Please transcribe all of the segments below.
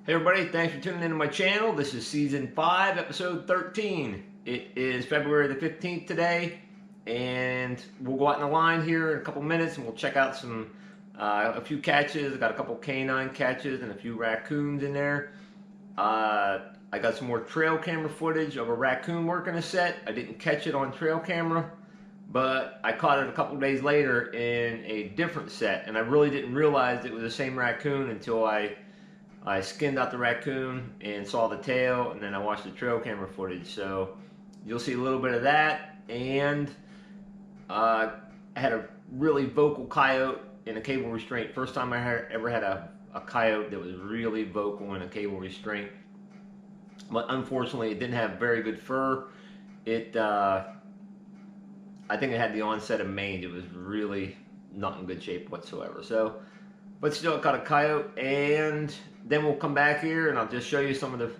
Hey everybody, thanks for tuning into my channel. This is season 5, episode 13. It is February the 15th today, and we'll go out in the line here in a couple minutes and we'll check out a few catches. I got a couple canine catches and a few raccoons in there. I got some more trail camera footage of a raccoon working a set. I didn't catch it on trail camera, but I caught it a couple days later in a different set, and I really didn't realize it was the same raccoon until I skinned out the raccoon and saw the tail, and then I watched the trail camera footage. So you'll see a little bit of that, and I had a really vocal coyote in a cable restraint. First time I ever had a coyote that was really vocal in a cable restraint. But unfortunately, it didn't have very good fur. I think it had the onset of mange. It was really not in good shape whatsoever. So, but still, I caught a coyote, and then we'll come back here and I'll just show you some of the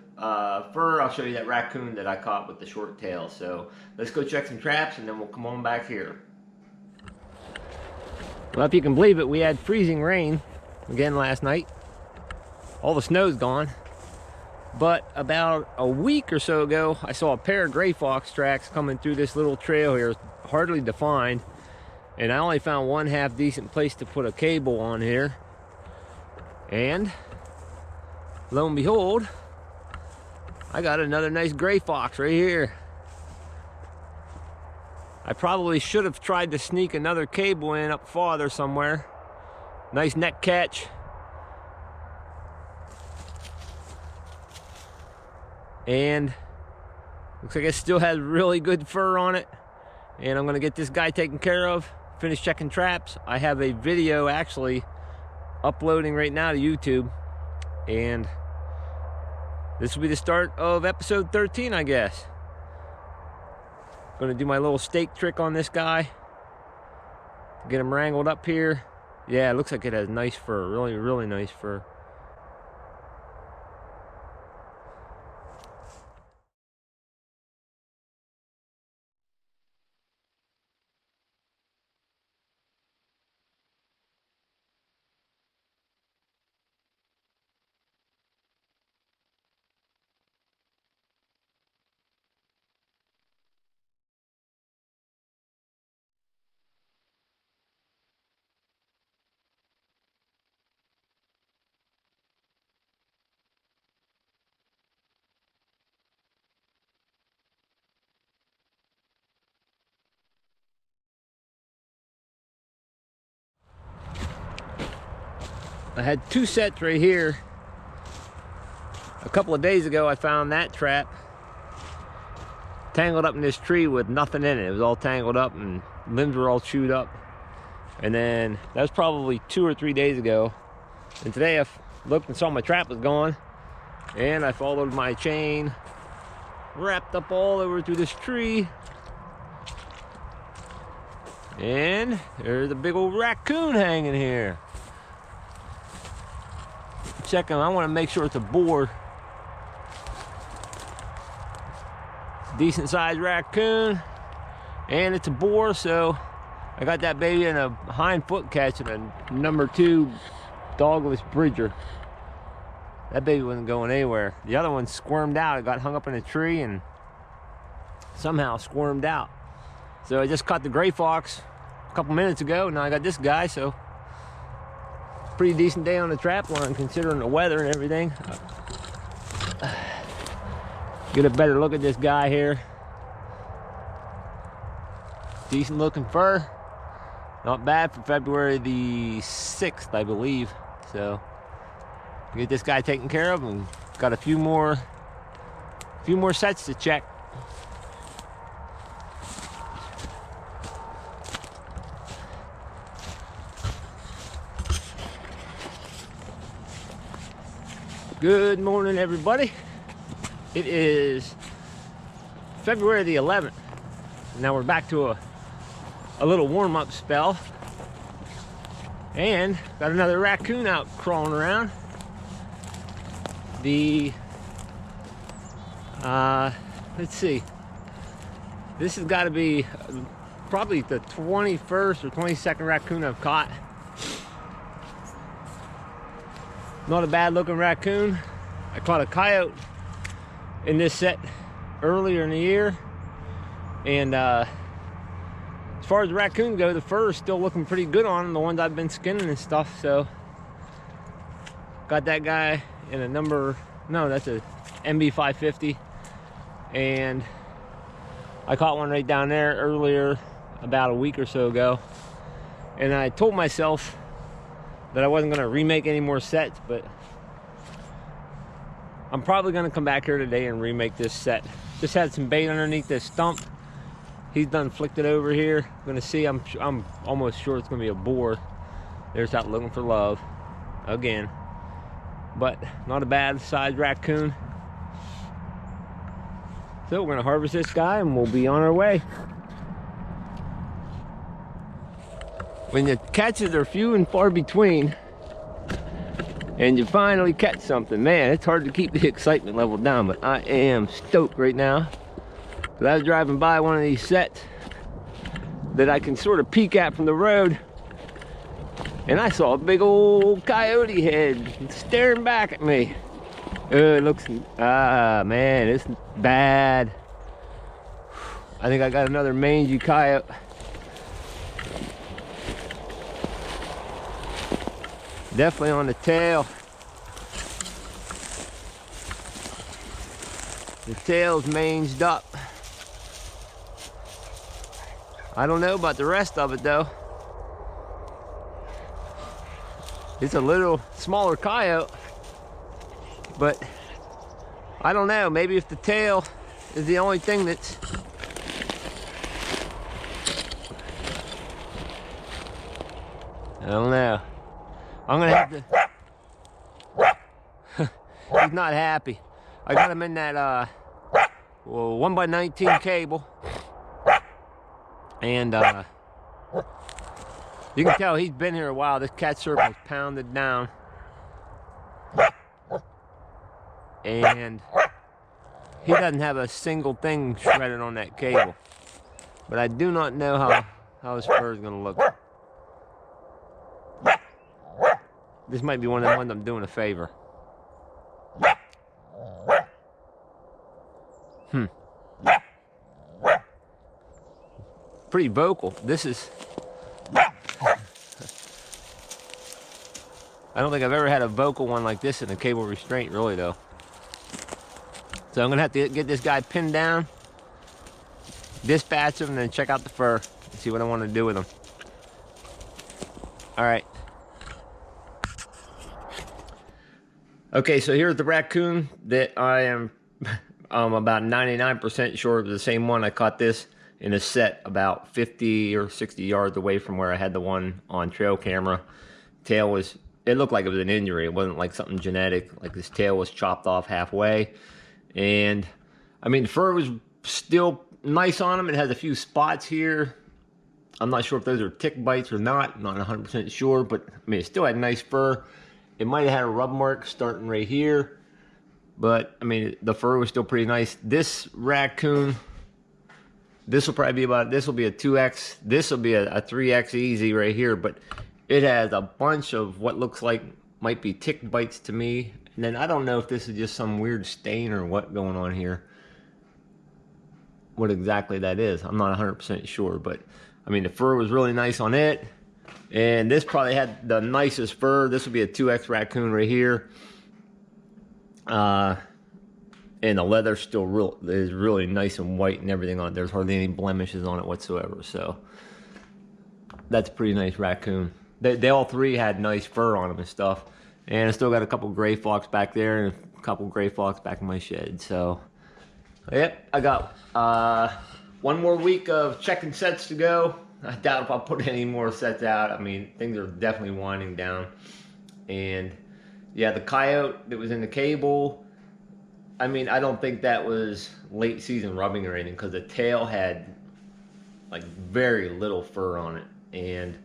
fur. I'll show you that raccoon that I caught with the short tail. So let's go check some traps and then we'll come on back here. Well, if you can believe it, we had freezing rain again last night. All the snow's gone. But about a week or so ago, I saw a pair of gray fox tracks coming through this little trail here, hardly defined. And I only found one half decent place to put a cable on here. And lo and behold, I got another nice gray fox right here. I probably should have tried to sneak another cable in up farther somewhere. Nice neck catch. And looks like it still has really good fur on it. And I'm gonna get this guy taken care of, finish checking traps. I have a video actually uploading right now to YouTube, and this will be the start of episode 13, I guess. Gonna do my little stake trick on this guy, get him wrangled up here. Yeah, it looks like it has nice fur, really nice fur. I had two sets right here. A couple of days ago, I found that trap tangled up in this tree with nothing in it. It was all tangled up and limbs were all chewed up. And then that was probably 2 or 3 days ago. And today I looked and saw my trap was gone. And I followed my chain, wrapped up all over through this tree. And there's a big old raccoon hanging here. Checking, I want to make sure it's a boar. Decent sized raccoon, and it's a boar, so I got that baby in a hind foot catch and a number 2 dogless bridger. That baby wasn't going anywhere. The other one squirmed out. It got hung up in a tree and somehow squirmed out. So I just caught the gray fox a couple minutes ago. Now I got this guy, so pretty decent day on the trap line considering the weather and everything. Get a better look at this guy here. Decent looking fur. Not bad for February the 6th, I believe. So get this guy taken care of, and got a few more sets to check. Good morning, everybody. It is February the 11th. Now we're back to a little warm-up spell. And got another raccoon out crawling around. Let's see. This has got to be probably the 21st or 22nd raccoon I've caught. Not a bad looking raccoon. I caught a coyote in this set earlier in the year, and as far as the raccoons go, the fur is still looking pretty good on them, the ones I've been skinning and stuff. So got that guy in a number, no, that's a MB 550, and I caught one right down there earlier, about a week or so ago, and I told myself that I wasn't going to remake any more sets, but I'm probably going to come back here today and remake this set. Just had some bait underneath this stump. He's done flicked it over here. I'm going to see, I'm almost sure it's going to be a boar. There's out looking for love again, but not a bad sized raccoon. So we're going to harvest this guy and we'll be on our way. When the catches are few and far between and you finally catch something, man, it's hard to keep the excitement level down, but I am stoked right now. Because I was driving by one of these sets that I can sort of peek at from the road, and I saw a big old coyote head staring back at me. It looks, man, it's bad. I think I got another mangy coyote. Definitely on the tail. The tail's manged up. I don't know about the rest of it though. It's a little smaller coyote, but I don't know, maybe if the tail is the only thing that's I don't know. I'm gonna have to he's not happy. I got him in that 1x19 cable, and you can tell he's been here a while. This cat circle's pounded down, and he doesn't have a single thing shredded on that cable. But I do not know how his fur is going to look. This might be one of the ones I'm doing a favor. Pretty vocal. This is... I don't think I've ever had a vocal one like this in a cable restraint, really, though. So I'm going to have to get this guy pinned down, dispatch him, and then check out the fur and see what I want to do with him. All right. Okay, so here's the raccoon that I am about 99% sure of the same one. I caught this in a set about 50 or 60 yards away from where I had the one on trail camera. Tail was, it looked like it was an injury. It wasn't like something genetic. Like his tail was chopped off halfway. And I mean, the fur was still nice on him. It has a few spots here. I'm not sure if those are tick bites or not. I'm not 100% sure, but I mean, it still had nice fur. It might have had a rub mark starting right here, but I mean, the fur was still pretty nice. This raccoon, this will probably be about, this will be a 2X. This will be a 3X easy right here, but it has a bunch of what looks like might be tick bites to me. And then I don't know if this is just some weird stain or what going on here. What exactly that is, I'm not 100% sure, but I mean, the fur was really nice on it. And this probably had the nicest fur. This would be a 2X raccoon right here. And the leather still is really nice and white and everything on it. There's hardly any blemishes on it whatsoever. So that's a pretty nice raccoon. They all three had nice fur on them and stuff. And I still got a couple gray fox back there and a couple gray fox back in my shed. So, yep, I got one more week of checking sets to go. I doubt if I'll put any more sets out. I mean, things are definitely winding down. And yeah, the coyote that was in the cable, I mean, I don't think that was late season rubbing or anything, because the tail had like very little fur on it. And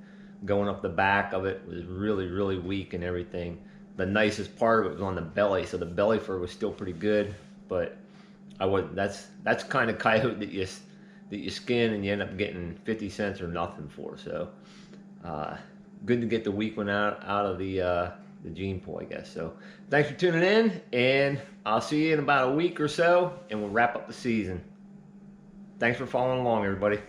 going up the back of it was really, really weak and everything. The nicest part of it was on the belly, so the belly fur was still pretty good. But that's kind of coyote that you skin and you end up getting 50 cents or nothing for. So good to get the weak one out of the the gene pool, I guess. So thanks for tuning in, and I'll see you in about a week or so, and we'll wrap up the season. Thanks for following along, everybody.